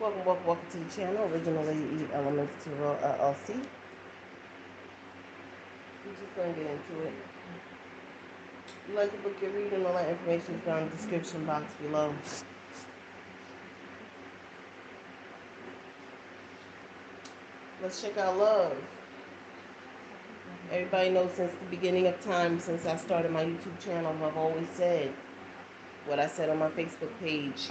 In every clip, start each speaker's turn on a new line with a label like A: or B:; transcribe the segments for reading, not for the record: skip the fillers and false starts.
A: Welcome to the channel, Original Lady E Elements to Raw LLC. We're just going to get into it. If you'd like to book your reading, all that information is down in the description box below. Let's check out love. Everybody knows since the beginning of time, since I started my YouTube channel, I've always said what I said on my Facebook page.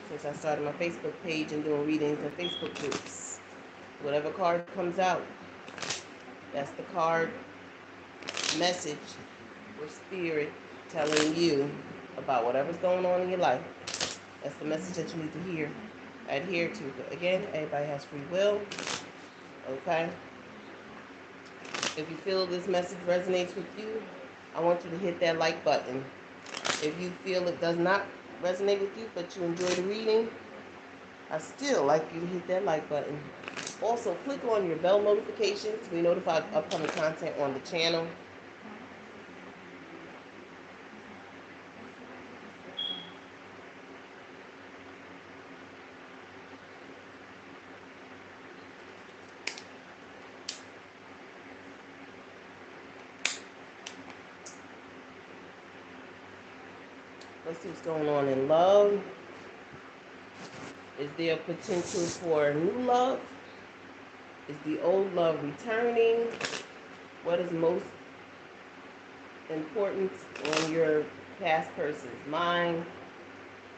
A: Since I started my Facebook page and doing readings in Facebook groups. Whatever card comes out, that's the card message or spirit telling you about whatever's going on in your life. That's the message that you need to adhere to. But again, everybody has free will. Okay? If you feel this message resonates with you, I want you to hit that like button. If you feel it does not resonate with you, but you enjoy the reading, I still like you to hit that like button. Also, click on your bell notifications to be notified of upcoming content on the channel. Let's see what's going on in love. Is there potential for new love? Is the old love returning? What is most important on your past person's mind?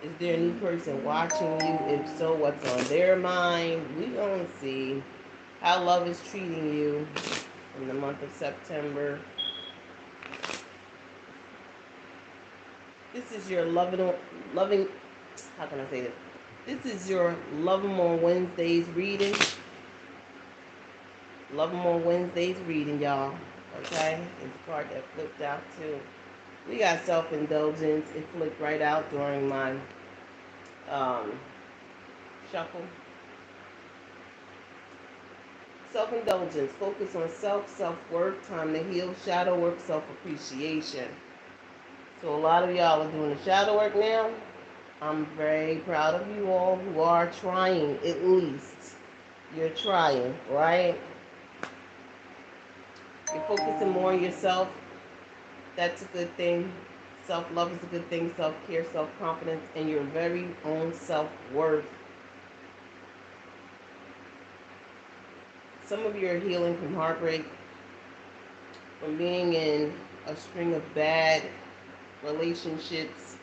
A: Is there a new person watching you? If so, what's on their mind? We're going to see how love is treating you in the month of September. This is your loving, how can I say this? This is your Love 'em on Wednesdays reading. Love 'em on Wednesdays reading, y'all. Okay? It's the card that flipped out too. We got self-indulgence. It flipped right out during my shuffle. Self-indulgence. Focus on self-worth. Time to heal. Shadow work. Self-appreciation. So a lot of y'all are doing the shadow work now. I'm very proud of you all who are trying, at least. You're trying, right? You're focusing more on yourself. That's a good thing. Self-love is a good thing. Self-care, self-confidence, and your very own self-worth. Some of you are healing from heartbreak, from being in a string of bad relationships,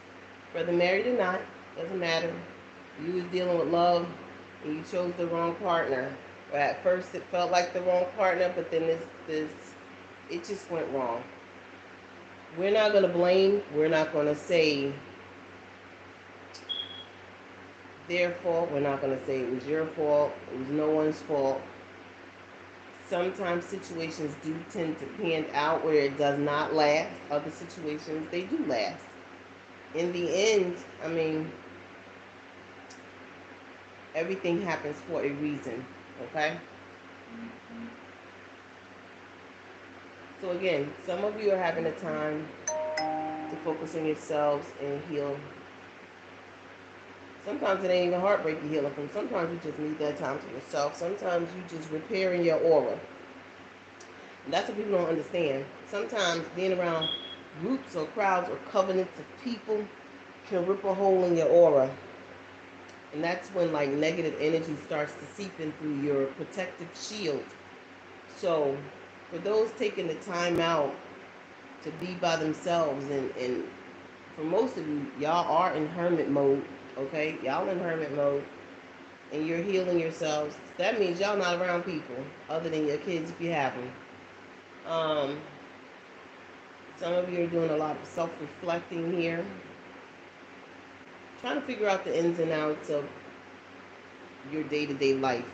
A: whether married or not, doesn't matter. You was dealing with love and you chose the wrong partner. Or at first it felt like the wrong partner, but then it just went wrong. We're not going to blame. We're not going to say their fault. We're not going to say it was your fault. It was no one's fault. Sometimes situations do tend to pan out where it does not last. Other situations, they do last. In the end, I mean, everything happens for a reason, okay? So again, some of you are having a time to focus on yourselves and heal. Sometimes it ain't even heartbreak you're healing from. Sometimes you just need that time to yourself. Sometimes you just repairing your aura. And that's what people don't understand. Sometimes being around groups or crowds or covenants of people can rip a hole in your aura. And that's when like negative energy starts to seep in through your protective shield. So for those taking the time out to be by themselves, and for most of you, y'all are in hermit mode, okay? Y'all in hermit mode, and you're healing yourselves. That means y'all not around people other than your kids if you have them. Some of you are doing a lot of self-reflecting here, trying to figure out the ins and outs of your day-to-day life.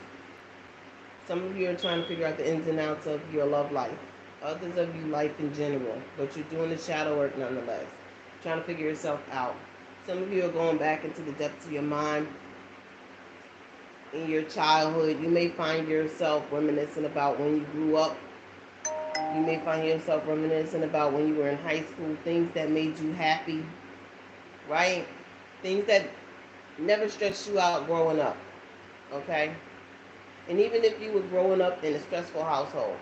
A: Some of you are trying to figure out the ins and outs of your love life. Others of you life in general, but you're doing the shadow work nonetheless. Trying to figure yourself out. Some of you are going back into the depths of your mind. In your childhood, you may find yourself reminiscing about when you grew up. You may find yourself reminiscing about when you were in high school, things that made you happy, right? Things that never stressed you out growing up. Okay? And even if you were growing up in a stressful household,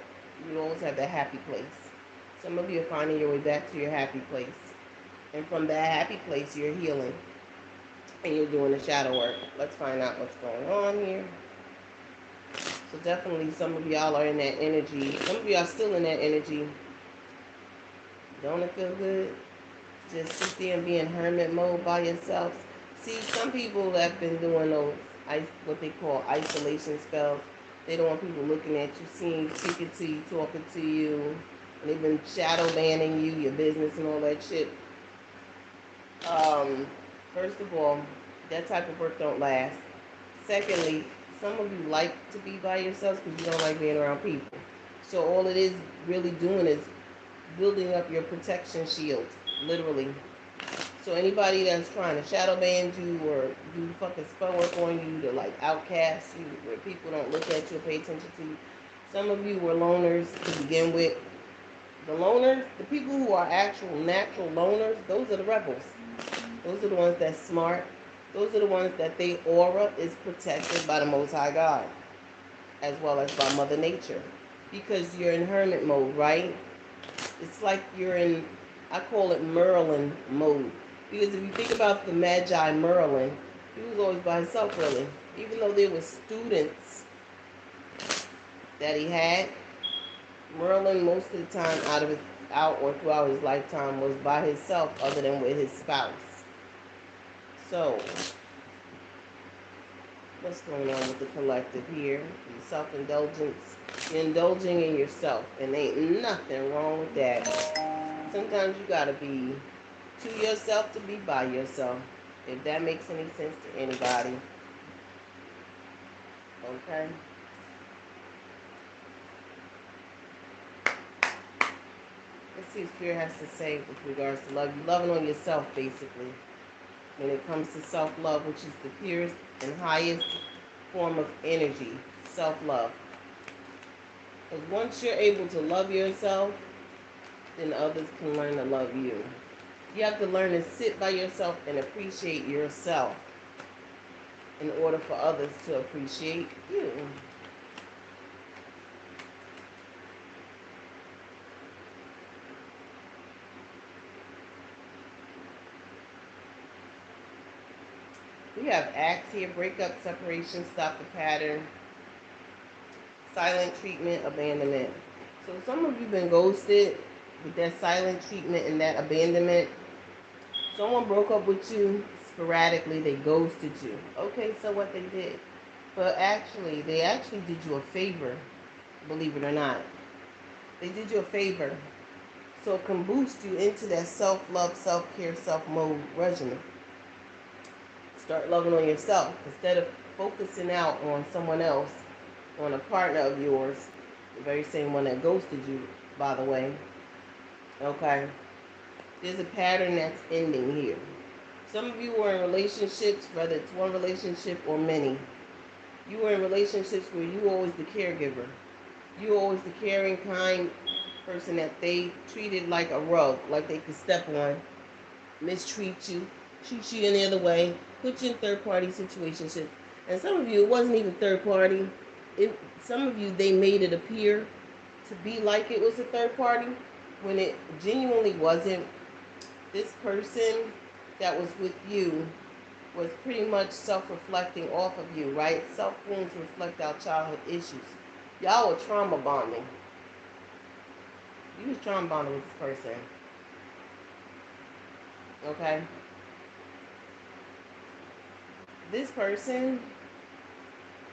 A: you always have that happy place. Some of you are finding your way back to your happy place. And from that happy place, you're healing. And you're doing the shadow work. Let's find out what's going on here. So definitely some of y'all are in that energy. Some of y'all are still in that energy. Don't it feel good? Just sit there and be in hermit mode by yourself. See, some people have been doing those, what they call isolation spells. They don't want people looking at you, seeing, speaking to you, talking to you. And they've been shadow banning you, your business and all that shit. First of all, that type of work don't last. Secondly, some of you like to be by yourselves because you don't like being around people. So all it is really doing is building up your protection shield, literally. So anybody that's trying to shadow ban you or do fucking spell work on you to like outcast you, where people don't look at you or pay attention to you. Some of you were loners to begin with. The loners, the people who are actual natural loners, those are the rebels. Those are the ones that's smart. Those are the ones that their aura is protected by the Most High God, as well as by Mother Nature. Because you're in hermit mode, right? It's like you're in, I call it Merlin mode. Because if you think about the Magi Merlin, he was always by himself, really. Even though there were students that he had, Merlin most of the time out or throughout his lifetime was by himself, other than with his spouse. So, what's going on with the collective here? The self-indulgence. You're indulging in yourself, and ain't nothing wrong with that. Sometimes you gotta be to yourself to be by yourself. If that makes any sense to anybody. Okay? Let's see what Spirit has to say with regards to love. You're loving on yourself, basically. When it comes to self-love, which is the purest and highest form of energy, self-love. Because once you're able to love yourself, then others can learn to love you. You have to learn to sit by yourself and appreciate yourself in order for others to appreciate you. We have acts here: breakup, separation, stop the pattern, silent treatment, abandonment. So some of you have been ghosted with that silent treatment and that abandonment. Someone broke up with you sporadically, they ghosted you. Okay, so what they did? But actually, they actually did you a favor, believe it or not. They did you a favor. So it can boost you into that self-love, self-care, self-mode regimen. Start loving on yourself instead of focusing out on someone else, on a partner of yours, the very same one that ghosted you, by the way. Okay? There's a pattern that's ending here. Some of you were in relationships, whether it's one relationship or many. You were in relationships where you were always the caregiver. You were always the caring, kind person that they treated like a rug, like they could step on, mistreat you, treat you any other way, put you in third-party situations. And some of you, it wasn't even third party. Some of you, they made it appear to be like it was a third party when it genuinely wasn't. This person that was with you was pretty much self-reflecting off of you, right? Self-wounds reflect our childhood issues. Y'all were trauma bonding. You was trauma bonding with this person. Okay? This person,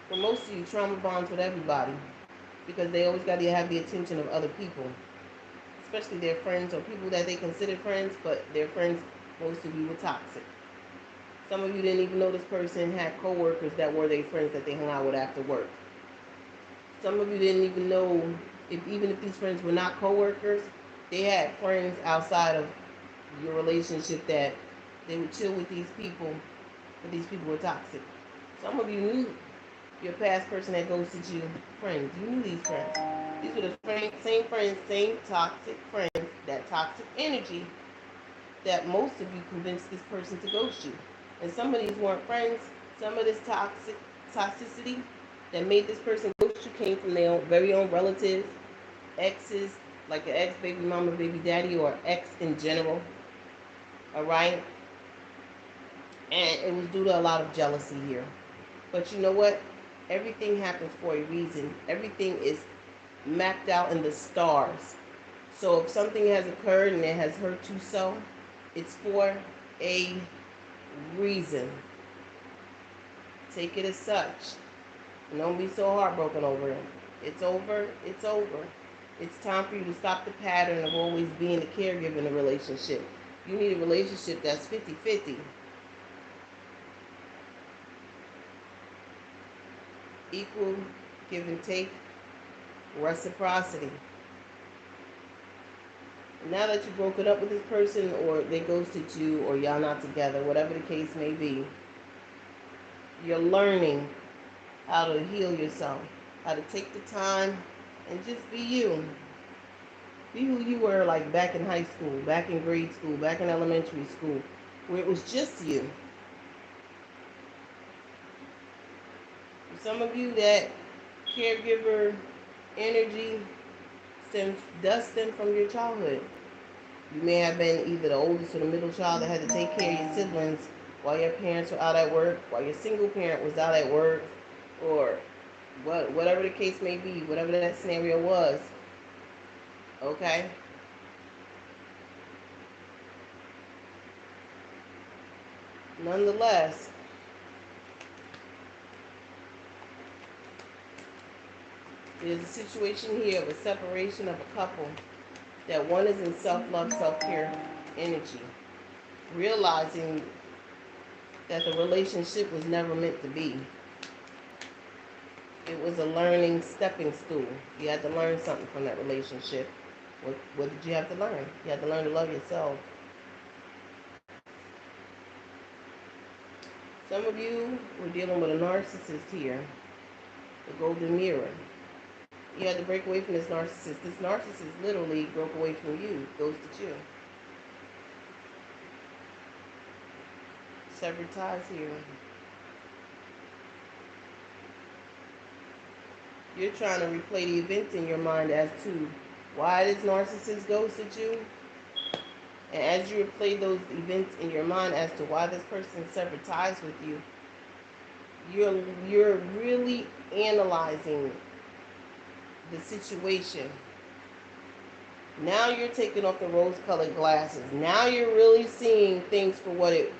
A: for most of you, trauma bonds with everybody because they always got to have the attention of other people, especially their friends or people that they consider friends, but their friends, most of you, were toxic. Some of you didn't even know this person had co-workers that were their friends that they hung out with after work. Some of you didn't even know even if these friends were not co-workers, they had friends outside of your relationship that they would chill with these people, but these people were toxic. Some of you knew your past person that ghosted you friends. You knew these friends. These were the same friends, same toxic friends, that toxic energy that most of you convinced this person to ghost you. And some of these weren't friends. Some of this toxic toxicity that made this person ghost you came from their very own relatives, exes, like an ex baby mama, baby daddy, or ex in general. All right, and it was due to a lot of jealousy here. But you know what? Everything happens for a reason. Everything is mapped out in the stars. So if something has occurred and it has hurt you so, it's for a reason. Take it as such. And don't be so heartbroken over it. It's over. It's over. It's time for you to stop the pattern of always being a caregiver in a relationship. You need a relationship that's 50-50. Equal give and take, reciprocity. Now that you've broken up with this person, or they ghosted you, or y'all not together, whatever the case may be, you're learning how to heal yourself, how to take the time and just be you. Be who you were like back in high school, back in grade school, back in elementary school, where it was just you. For some of you, that caregiver energy does stem from your childhood. You may have been either the oldest or the middle child that had to take care of your siblings while your parents were out at work, while your single parent was out at work, or whatever the case may be, whatever that scenario was. Okay? Nonetheless, there's a situation here of a separation of a couple, that one is in self-love, self-care energy, realizing that the relationship was never meant to be. It was a learning stepping stool. You had to learn something from that relationship. What did you have to learn? You had to learn to love yourself. Some of you were dealing with a narcissist here, the golden mirror. You had to break away from this narcissist. This narcissist literally broke away from you, ghosted you. Severed ties here. You're trying to replay the events in your mind as to why this narcissist ghosted you. And as you replay those events in your mind as to why this person severed ties with you, you're really analyzing the situation. Now you're taking off the rose-colored glasses. Now you're really seeing things for what it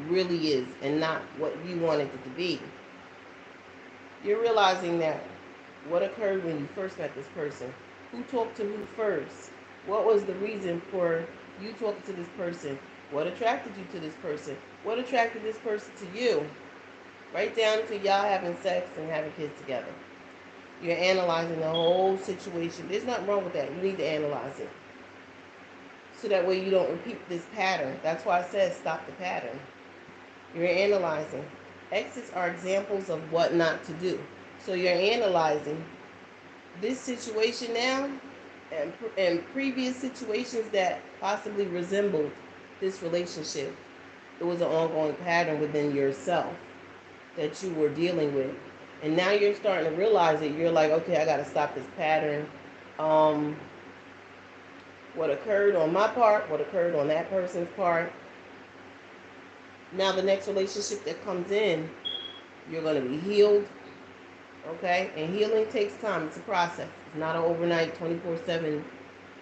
A: really is and not what you wanted it to be. You're realizing that what occurred when you first met this person, who talked to who first, what was the reason for you talking to this person, what attracted you to this person, what attracted this person to you, right down to y'all having sex and having kids together. You're analyzing the whole situation. There's nothing wrong with that. You need to analyze it, so that way you don't repeat this pattern. That's why I said stop the pattern. You're analyzing. Exits are examples of what not to do. So you're analyzing this situation now and previous situations that possibly resembled this relationship. It was an ongoing pattern within yourself that you were dealing with. And now you're starting to realize it. You're like, okay, I got to stop this pattern. What occurred on my part, what occurred on that person's part. Now the next relationship that comes in, you're going to be healed. Okay? And healing takes time. It's a process. It's not an overnight 24/7,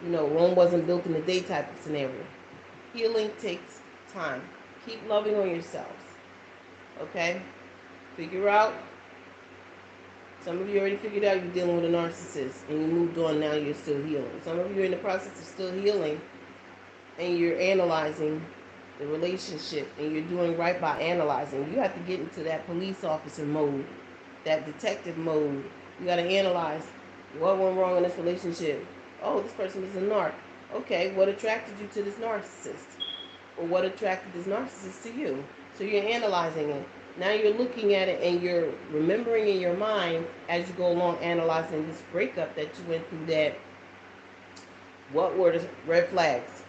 A: Rome wasn't built in a day type of scenario. Healing takes time. Keep loving on yourselves. Okay? Figure out. Some of you already figured out you're dealing with a narcissist and you moved on, now you're still healing. Some of you are in the process of still healing and you're analyzing the relationship and you're doing right by analyzing. You have to get into that police officer mode, that detective mode. You got to analyze what went wrong in this relationship. Oh, this person is a narc. Okay, what attracted you to this narcissist? Or what attracted this narcissist to you? So you're analyzing it. Now you're looking at it and you're remembering in your mind as you go along analyzing this breakup that you went through, that what were the red flags?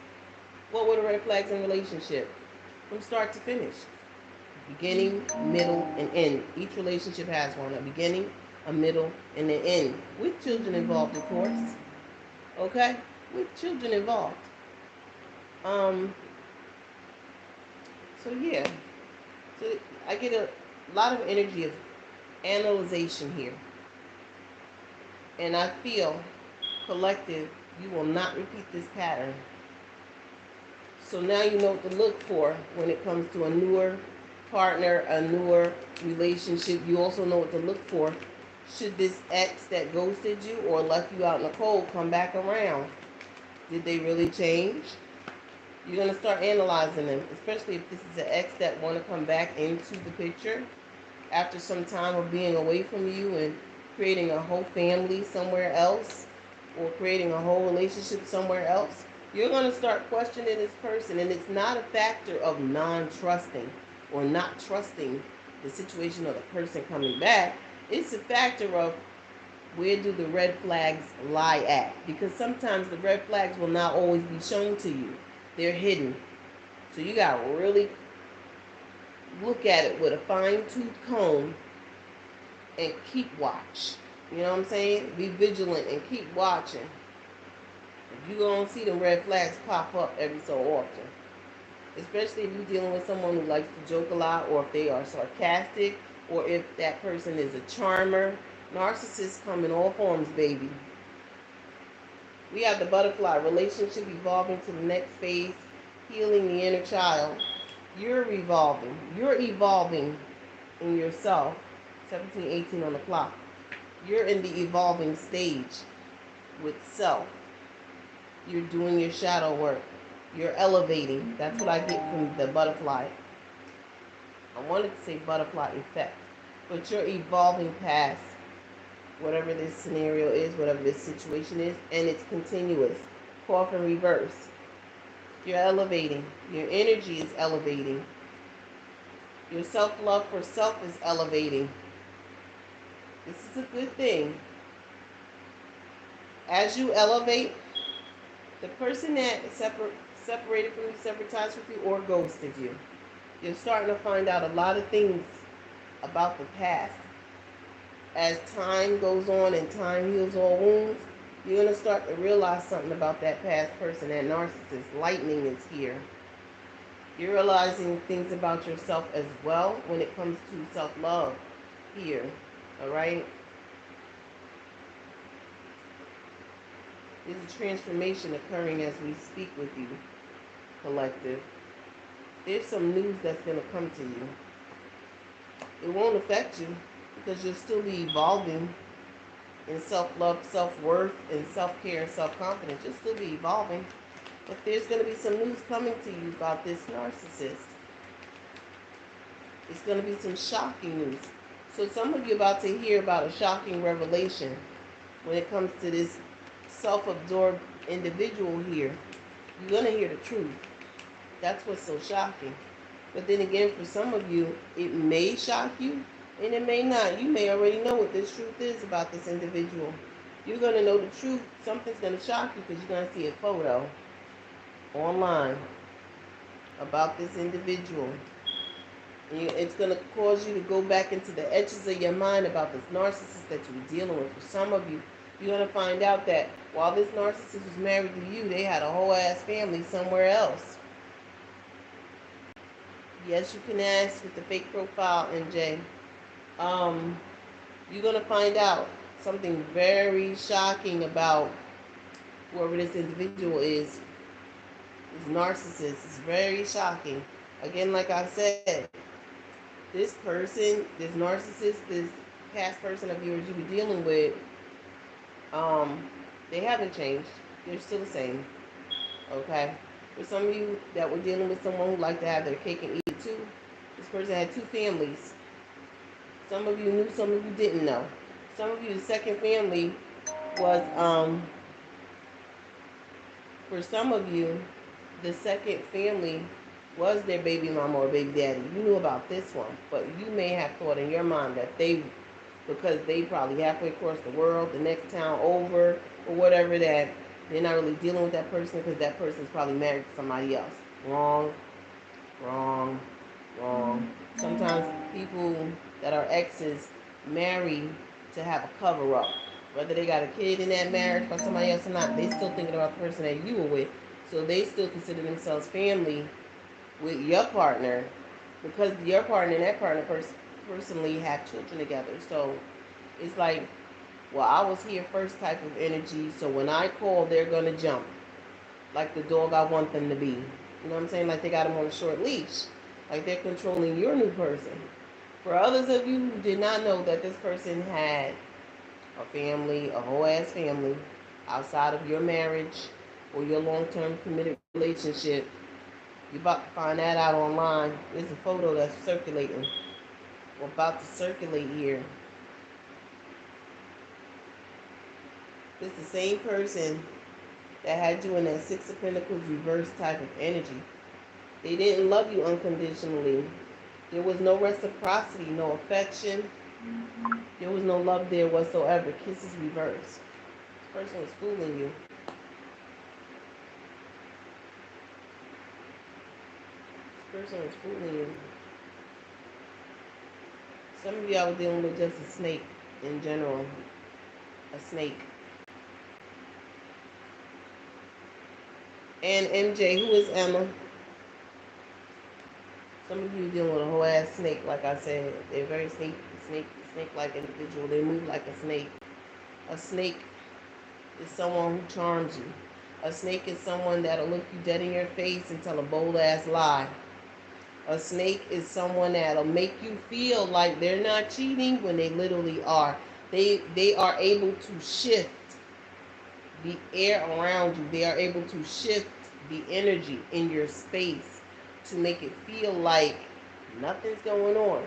A: What were the red flags in relationship from start to finish? Beginning, middle, and end. Each relationship has one, a beginning, a middle, and an end. With children involved, of course. Okay? With children involved. Um, so yeah. So I get a lot of energy of analyzation here. And I feel, collective, you will not repeat this pattern. So now you know what to look for when it comes to a newer partner, a newer relationship. You also know what to look for should this ex that ghosted you or left you out in the cold come back around. Did they really change? You're going to start analyzing them, especially if this is an ex that want to come back into the picture after some time of being away from you and creating a whole family somewhere else or creating a whole relationship somewhere else. You're going to start questioning this person, and it's not a factor of non-trusting or not trusting the situation of the person coming back. It's a factor of where do the red flags lie at? Because sometimes the red flags will not always be shown to you. They're hidden. So you got to really look at it with a fine-tooth comb and keep watch. You know what I'm saying? Be vigilant and keep watching. You're going to see the red flags pop up every so often. Especially if you're dealing with someone who likes to joke a lot, or if they are sarcastic, or if that person is a charmer. Narcissists come in all forms, baby. We have the butterfly, relationship evolving to the next phase, healing the inner child. You're evolving. You're evolving in yourself. 1718 on the clock. You're in the evolving stage with self. You're doing your shadow work. You're elevating. That's what I get from the butterfly. I wanted to say butterfly effect. But you're evolving past whatever this scenario is, whatever this situation is, and it's continuous. Cough in reverse. You're elevating. Your energy is elevating. Your self-love for self is elevating. This is a good thing. As you elevate, the person that separated from you, separatized with you, or ghosted you, you're starting to find out a lot of things about the past. As time goes on and time heals all wounds, you're going to start to realize something about that past person, that narcissist. Lightning is here. You're realizing things about yourself as well when it comes to self-love here. All right? There's a transformation occurring as we speak with you, collective. There's some news that's going to come to you. It won't affect you because you'll still be evolving in self-love, self-worth, and self-care and self-confidence. You'll still be evolving. But there's going to be some news coming to you about this narcissist. It's going to be some shocking news. So some of you are about to hear about a shocking revelation when it comes to this self-absorbed individual here. You're going to hear the truth. That's what's so shocking. But then again, for some of you, it may shock you and it may not. You may already know what this truth is about this individual. You're going to know the truth. Something's going to shock you because you're going to see a photo online about this individual. It's going to cause you to go back into the edges of your mind about this narcissist that you were dealing with. For some of you, you're going to find out that while this narcissist was married to you, they had a whole ass family somewhere else. Yes, you can ask with the fake profile, NJ. You're going to find out something very shocking about whoever this individual is. This narcissist is very shocking. Again, like I said, this person, this narcissist, this past person of yours you were dealing with, they haven't changed. They're still the same. Okay? For some of you that were dealing with someone who liked to have their cake and eat it too, this person had two families. Some of you knew, some of you didn't know. Some of you, the second family was, for some of you, the second family was their baby mama or baby daddy. You knew about this one, but you may have thought in your mind that they, because they probably halfway across the world, the next town over, or whatever, that they're not really dealing with that person because that person is probably married to somebody else. Wrong, wrong, wrong. Sometimes people that are exes marry to have a cover up. Whether they got a kid in that marriage by somebody else or not, they still thinking about the person that you were with. So they still consider themselves family with your partner because your partner and that partner personally have children together. So it's like, well, I was here first type of energy. So when I call, they're gonna jump like the dog I want them to be. You know what I'm saying? Like they got them on a short leash. Like they're controlling your new person. For others of you who did not know that this person had a family, a whole ass family, outside of your marriage or your long-term committed relationship, you're about to find that out online. There's a photo that's circulating. We're about to circulate here. It's the same person that had you in that Six of Pentacles reverse type of energy. They didn't love you unconditionally. There was no reciprocity, no affection. There was no love there whatsoever. Kisses reversed. This person was fooling you. This person was fooling you. Some of y'all were dealing with just a snake in general. A snake. And MJ, who is Emma? Some of you are dealing with a whole ass snake, like I said. They're very snake-like individual. They move like a snake. A snake is someone who charms you. A snake is someone that'll look you dead in your face and tell a bold ass lie. A snake is someone that'll make you feel like they're not cheating when they literally are. They are able to shift the air around you. They are able to shift the energy in your space to make it feel like nothing's going on.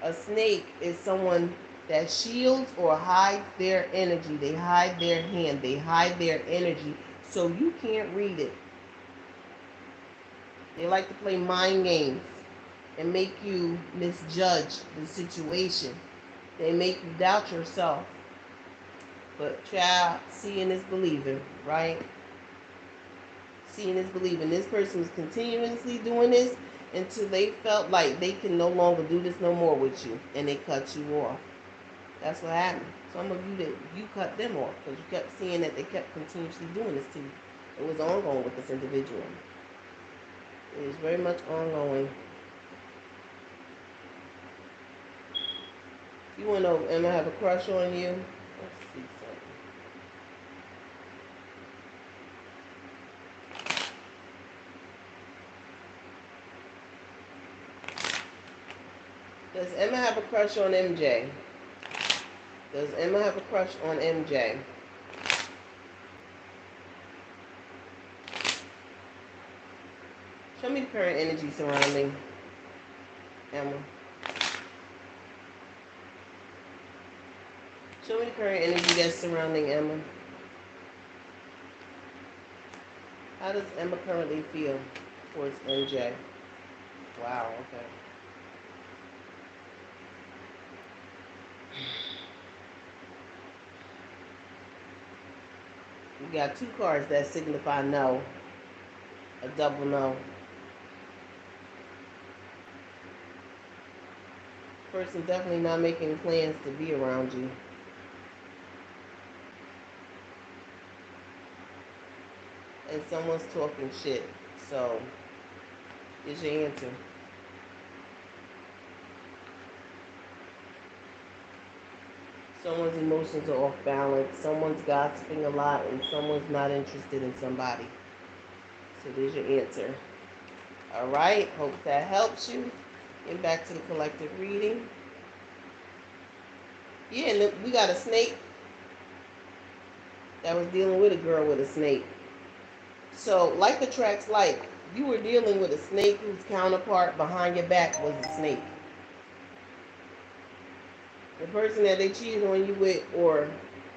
A: A snake is someone that shields or hides their energy. They hide their hand. They hide their energy so you can't read it. They like to play mind games and make you misjudge the situation. They make you doubt yourself. But child, seeing is believing, right? Seeing is believing. This person was continuously doing this until they felt like they can no longer do this no more with you, and they cut you off. That's what happened. Some of you that you cut them off because you kept seeing that they kept continuously doing this to you. It was ongoing with this individual. It is very much ongoing. You want to know, am I have a crush on you? Let's see something. Does Emma have a crush on MJ? Does Emma have a crush on MJ? Show me the current energy surrounding Emma. Show me the current energy that's surrounding Emma. How does Emma currently feel towards MJ? Wow, okay. We got two cards that signify no. A double no. Person definitely not making plans to be around you. And someone's talking shit. So, here's your answer. Someone's emotions are off balance. Someone's gossiping a lot, and someone's not interested in somebody. So there's your answer. All right. Hope that helps you. Get back to the collective reading. Yeah, and we got a snake that was dealing with a girl with a snake. So, like attracts like. You were dealing with a snake whose counterpart behind your back was a snake. The person that they cheated on you with or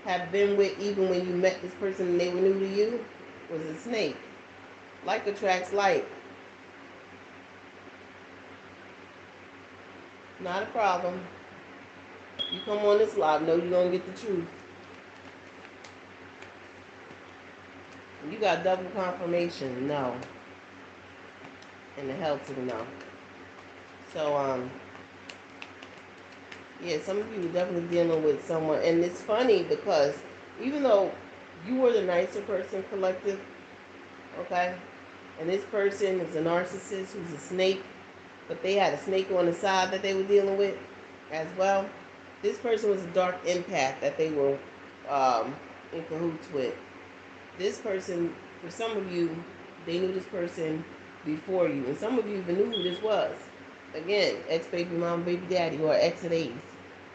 A: have been with even when you met this person and they were new to you was a snake. Like attracts like. Not a problem. You come on this live, know you're going to get the truth. You got double confirmation, no. And the hell to the no. So, yeah, some of you are definitely dealing with someone. And it's funny because even though you were the nicer person, collective, okay? And this person is a narcissist who's a snake, but they had a snake on the side that they were dealing with as well. This person was a dark empath that they were in cahoots with. This person, for some of you, they knew this person before you. And some of you even knew who this was. Again, ex-baby mom, baby daddy, or ex of theirs.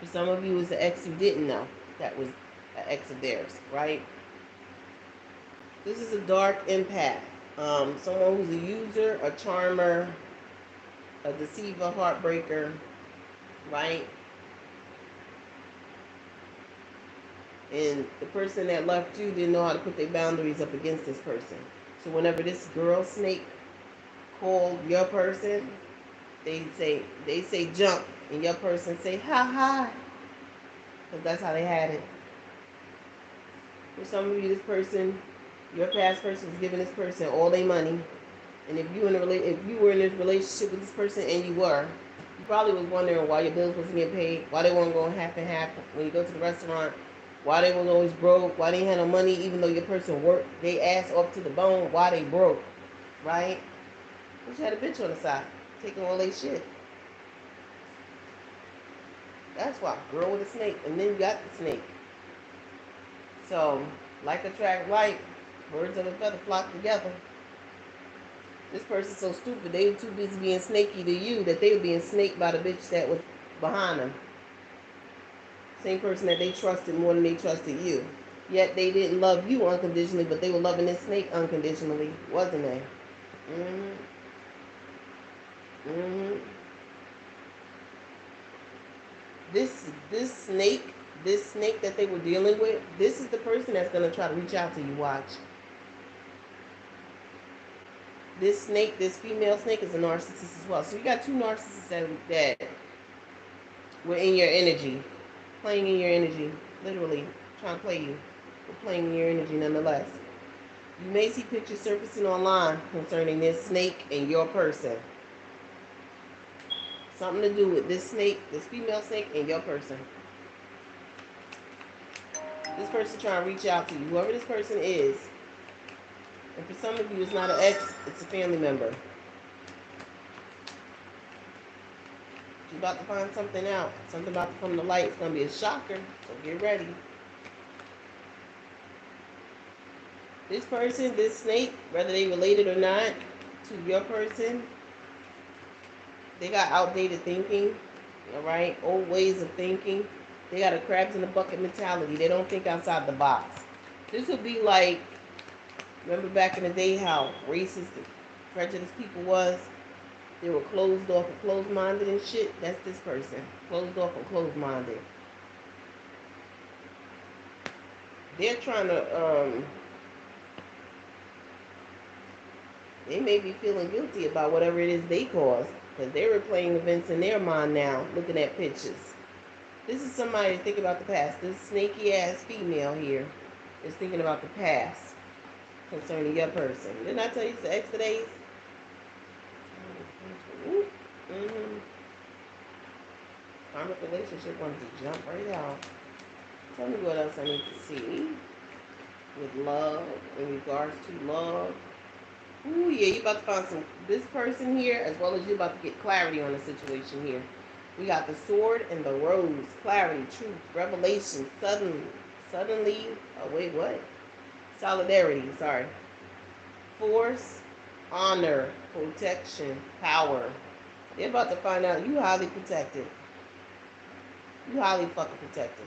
A: For some of you, it's the ex you didn't know that was an ex of theirs, right? This is a dark empath. Someone who's a user, a charmer, a deceiver, heartbreaker, right? And the person that left you didn't know how to put their boundaries up against this person. So whenever this girl snake called your person, they say jump, and your person say ha ha, because that's how they had it. For some of you, this person, your past person, was giving this person all their money, and if you were in this relationship with this person, and you were, you probably was wondering why your bills wasn't getting paid, why they weren't going half and half when you go to the restaurant, why they was always broke, why they ain't had no money even though your person worked they ass off to the bone, why they broke, right? But you had a bitch on the side taking all their shit. That's why, girl with a snake, and then you got the snake. So, like attract like, birds of a feather flock together. This person's so stupid, they were too busy being snaky to you that they were being snaked by the bitch that was behind them. Same person that they trusted more than they trusted you. Yet they didn't love you unconditionally, but they were loving this snake unconditionally, wasn't they? This snake that they were dealing with, this is the person that's gonna try to reach out to you. Watch. This snake, this female snake, is a narcissist as well. So you got two narcissists that were in your energy, playing in your energy, literally trying to play you, but playing in your energy nonetheless. You may see pictures surfacing online concerning this snake and your person. Something to do with this snake, this female snake, and your person. This person trying to reach out to you, whoever this person is. And for some of you, it's not an ex, it's a family member. You're about to find something out. Something about to come to light. It's going to be a shocker, so get ready. This person, this snake, whether they related or not to your person, they got outdated thinking, all right? Old ways of thinking. They got a crabs in the bucket mentality. They don't think outside the box. This would be like, remember back in the day how racist and prejudiced people was? They were closed off and closed-minded and shit. That's this person. Closed off and closed-minded. They're trying to, they may be feeling guilty about whatever it is they caused. Because they're replaying events in their mind now, looking at pictures. This is somebody to think about the past. This snaky-ass female here is thinking about the past concerning your person. Didn't I tell you it's the ex of days? Karmic relationship wanted to jump right out. Tell me what else I need to see with love, in regards to love. Ooh, yeah, you about to find some, this person here, as well as you about to get clarity on the situation here. We got the sword and the rose, clarity, truth, revelation, suddenly, oh wait, what? Solidarity, sorry. Force, honor, protection, power. They're about to find out you highly protected. You highly fucking protected.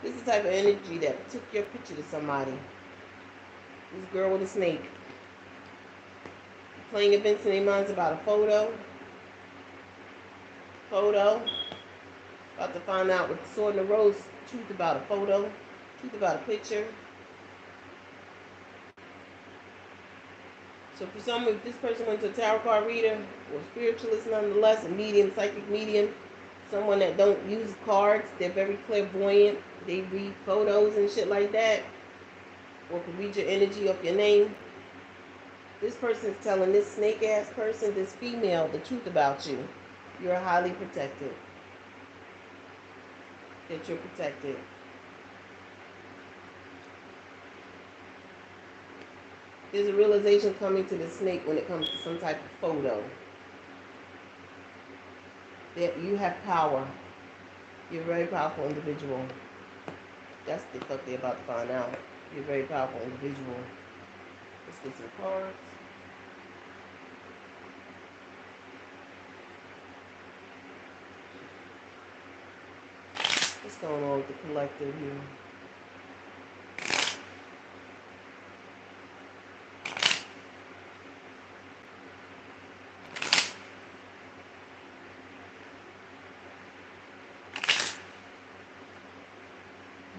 A: This is the type of energy that took your picture to somebody. This girl with a snake. Playing events in their minds about a photo. About to find out with the sword and the rose, truth about a photo, truth about a picture. So for some, if this person went to a tarot card reader or spiritualist nonetheless, a medium, psychic medium, someone that don't use cards, they're very clairvoyant, they read photos and shit like that, or can read your energy off your name. This person is telling this snake-ass person, this female, the truth about you. You're highly protected. That you're protected. There's a realization coming to the snake when it comes to some type of photo. That you have power. You're a very powerful individual. That's the fuck they're about to find out. You're a very powerful individual. Let's get some cards. What's going on with the collective here?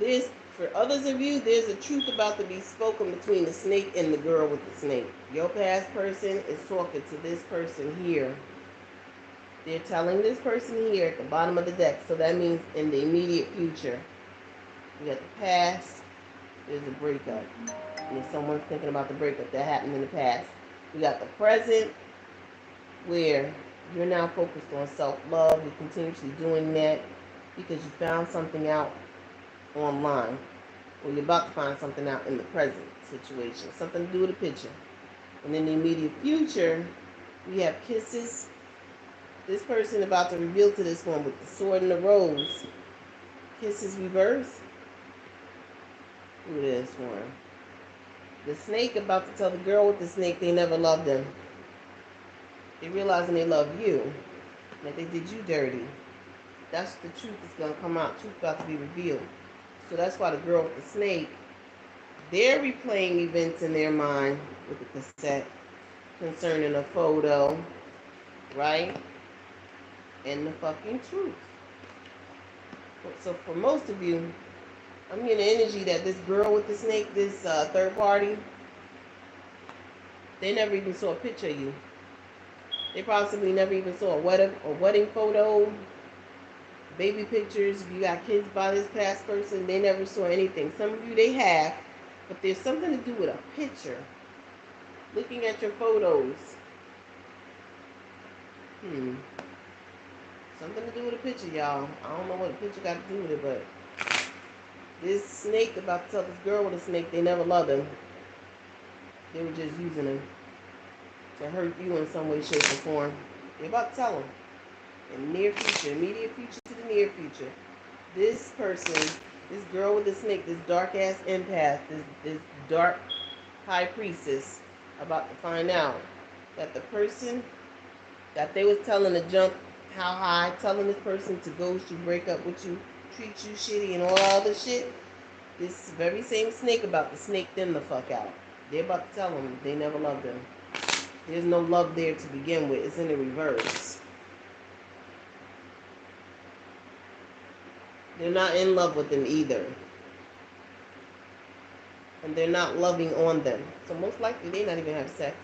A: There's, for others of you, there's a truth about to be spoken between the snake and the girl with the snake. Your past person is talking to this person here. They're telling this person here at the bottom of the deck. So that means in the immediate future. You got the past, there's a breakup. And if someone's thinking about the breakup that happened in the past. We got the present, where you're now focused on self-love. You're continuously doing that because you found something out online. Or you're about to find something out in the present situation. Something to do with the picture. And in the immediate future, we have kisses. This person about to reveal to this one with the sword and the rose. Kisses reverse. Who this one? The snake about to tell the girl with the snake they never loved them. They realizing they love you. That they did you dirty. That's the truth that's going to come out. Truth about to be revealed. So that's why the girl with the snake, they're replaying events in their mind with the cassette concerning a photo, right? And the fucking truth. So for most of you, I'm getting the energy that this girl with the snake, this third party, they never even saw a picture of you. They possibly never even saw a wedding photo, baby pictures. If you got kids by this past person, they never saw anything. Some of you, they have, but there's something to do with a picture. Looking at your photos. Something to do with a picture, y'all. I don't know what a picture got to do with it, but this snake about to tell this girl with a snake they never loved him. They were just using him to hurt you in some way, shape, or form. They're about to tell him. In the near future, immediate future to the near future, this person, this girl with the snake, this dark ass empath, this dark high priestess, about to find out that the person that they was telling to jump how high, telling this person to ghost you, break up with you, treat you shitty, and all other shit, this very same snake about to snake them the fuck out. They're about to tell them they never loved them. There's no love there to begin with. It's in the reverse. They're not in love with them either. And they're not loving on them. So most likely they not even have sex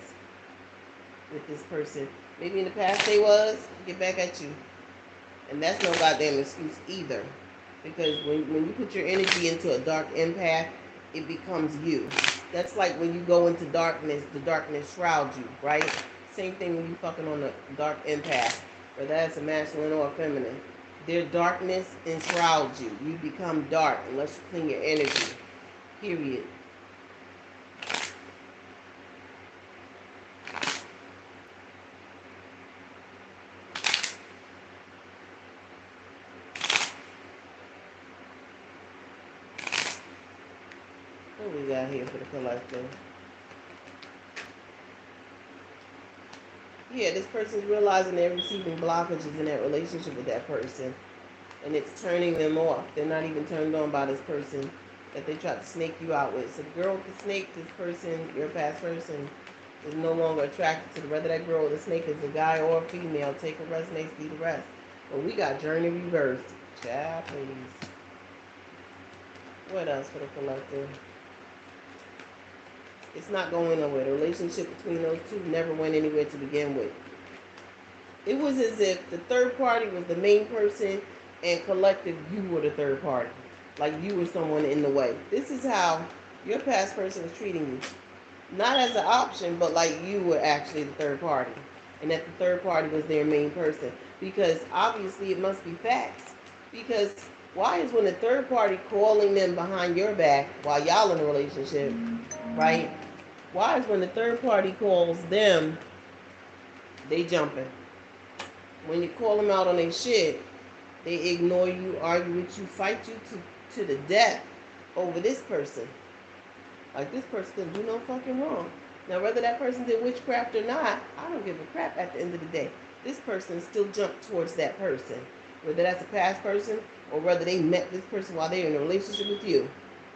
A: with this person. Maybe in the past they was. Get back at you. And that's no goddamn excuse either. Because when you put your energy into a dark empath, it becomes you. That's like when you go into darkness, the darkness shrouds you, right? Same thing when you fucking on a dark empath. Whether that's a masculine or a feminine. Their darkness enshrouds you. You become dark unless you clean your energy. Period. What we got here for the collective? Yeah, this person's realizing they're receiving blockages in that relationship with that person. And it's turning them off. They're not even turned on by this person that they tried to snake you out with. So the girl with the snake, this person, your past person, is no longer attracted to whether that girl with the snake is a guy or a female. Take what resonates, leave the rest. But we got journey reversed. Child, please. What else for the collective? It's not going nowhere. The relationship between those two never went anywhere to begin with. It was as if the third party was the main person and collective you were the third party. Like you were someone in the way. This is how your past person was treating you. Not as an option, but like you were actually the third party. And that the third party was their main person. Because obviously it must be facts. Because why is when a third party calling them behind your back while y'all in a relationship, right? Why is when the third party calls them, they jumping? When you call them out on their shit, they ignore you, argue with you, fight you to the death over this person. Like, this person didn't do no fucking wrong. Now, whether that person did witchcraft or not, I don't give a crap at the end of the day. This person still jumped towards that person. Whether that's a past person or whether they met this person while they're in a relationship with you.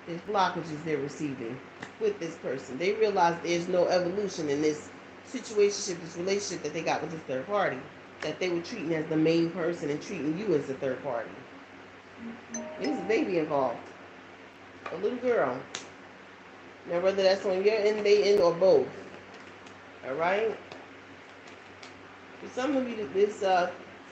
A: There's blockages they're receiving with this person. They realize there's no evolution in this situationship, this relationship that they got with this third party. That they were treating as the main person and treating you as the third party. There's a baby involved. A little girl. Now, whether that's on your end, they end, or both. Alright? For some of you, this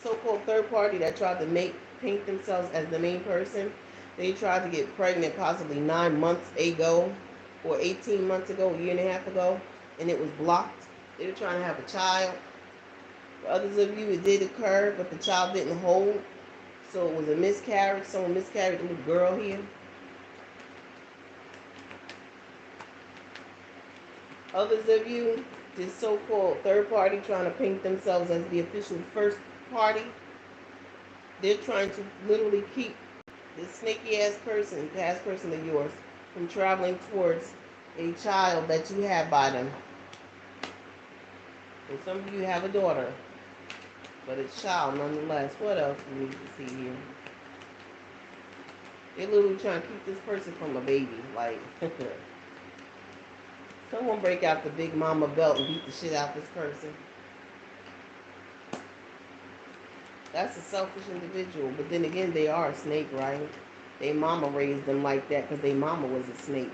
A: so-called third party that tried to paint themselves as the main person, they tried to get pregnant possibly 9 months ago, or 18 months ago, a year and a half ago, and it was blocked. They were trying to have a child. For others of you, it did occur, but the child didn't hold. So it was a miscarriage. Someone miscarried a little girl here. Others of you, this so-called third party trying to paint themselves as the official first party, they're trying to literally keep this snaky-ass person, past person of yours, from traveling towards a child that you have by them. And some of you have a daughter, but it's child nonetheless. What else do we need to see here? They're literally trying to keep this person from a baby. Like, someone break out the big mama belt and beat the shit out this person. That's a selfish individual. But then again, they are a snake, right? They mama raised them like that because they mama was a snake.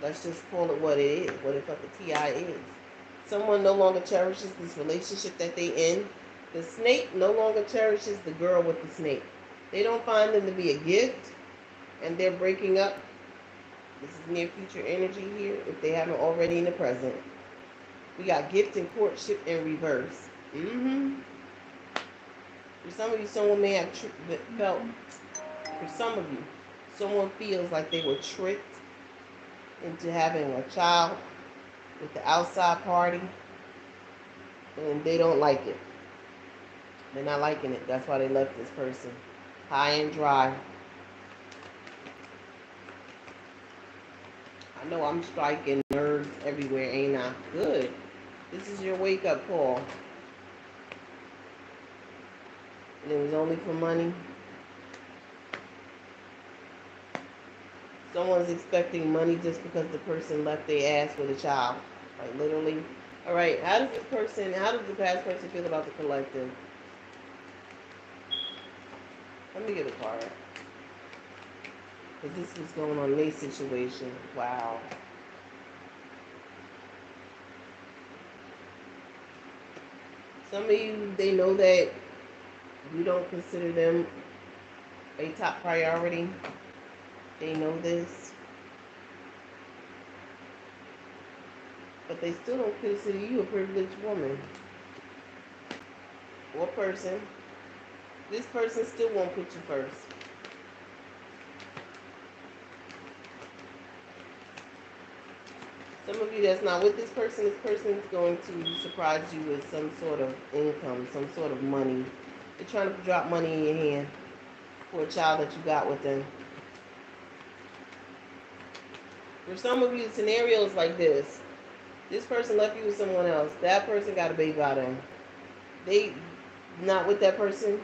A: Let's just call it what it is, what the fucking T.I. is. Someone no longer cherishes this relationship that they in. The snake no longer cherishes the girl with the snake. They don't find them to be a gift, and they're breaking up. This is near future energy here, if they haven't already in the present. We got gift and courtship in reverse. For some of you, someone may have felt, for some of you, someone feels like they were tricked into having a child with the outside party, and they don't like it. They're not liking it. That's why they left this person high and dry. I know I'm striking nerves everywhere, ain't I? Good. This is your wake-up call. And it was only for money. Someone's expecting money just because the person left their ass with a child. Like, literally. Alright, how does the past person feel about the collective? Let me get a card. Because this was going on in their situation. Wow. Some of you, they know that you don't consider them a top priority. They know this. But they still don't consider you a privileged woman or person. This person still won't put you first. Some of you that's not with this person is going to surprise you with some sort of income, some sort of money. They're trying to drop money in your hand for a child that you got with them. For some of you, the scenario is like this. This person left you with someone else. That person got a baby by them. They not with that person.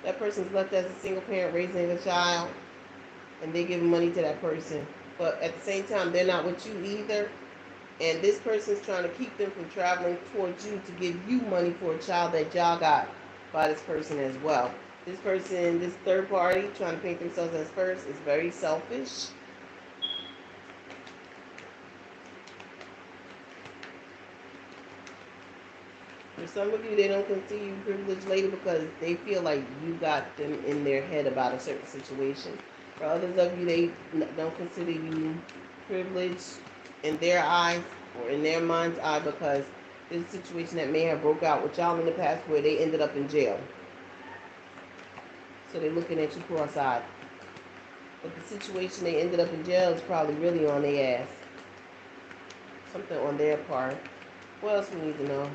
A: That person's left as a single parent raising a child, and they give money to that person. But at the same time, they're not with you either. And this person's trying to keep them from traveling towards you to give you money for a child that y'all got by this person as well. This person, this third party, trying to paint themselves as first, is very selfish. For some of you, they don't consider you privileged lady because they feel like you got them in their head about a certain situation. For others of you, they don't consider you privileged in their eyes or in their mind's eye because There's a situation that may have broke out with y'all in the past where they ended up in jail. So they're looking at you cross-eyed. But the situation they ended up in jail is probably really on their ass. Something on their part. What else we need to know?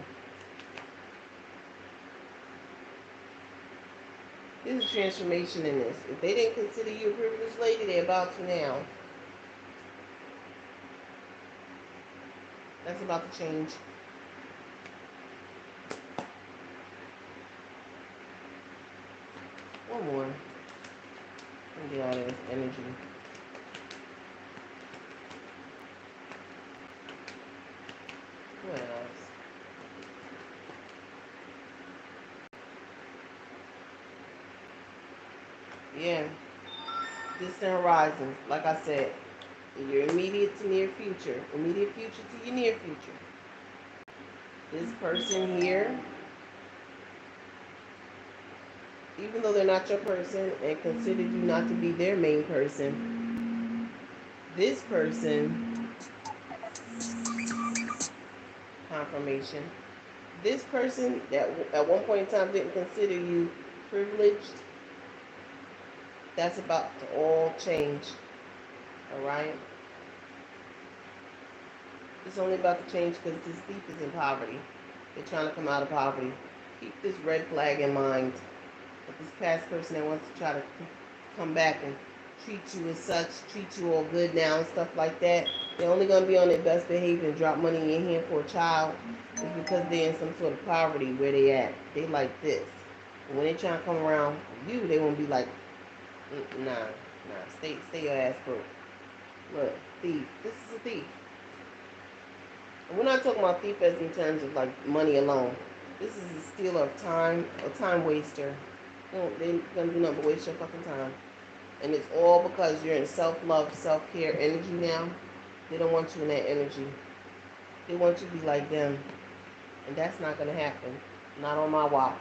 A: There's a transformation in this. If they didn't consider you a privileged lady, they're about to now. That's about to change. One more. And get all this energy. What else? Yeah. Distant horizons. Like I said, in your immediate to near future. Immediate future to your near future. This person here, even though they're not your person and considered you not to be their main person, this person, confirmation, this person that at one point in time didn't consider you privileged, that's about to all change. Alright? It's only about to change because this thief is in poverty. They're trying to come out of poverty. Keep this red flag in mind. But this past person that wants to try to come back and treat you as such, treat you all good now and stuff like that, they're only going to be on their best behavior and drop money in your hand for a child is because they're in some sort of poverty where they at. They like this. But when they try to come around you, they won't be like, nah, stay your ass broke. Look, thief. This is a thief. And we're not talking about thief as in terms of like money alone. This is a stealer of time, a time waster. They're gonna do nothing but waste your fucking time. And it's all because you're in self-love, self-care energy now. They don't want you in that energy. They want you to be like them. And that's not gonna happen. Not on my watch.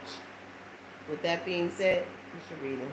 A: With that being said, you should read them.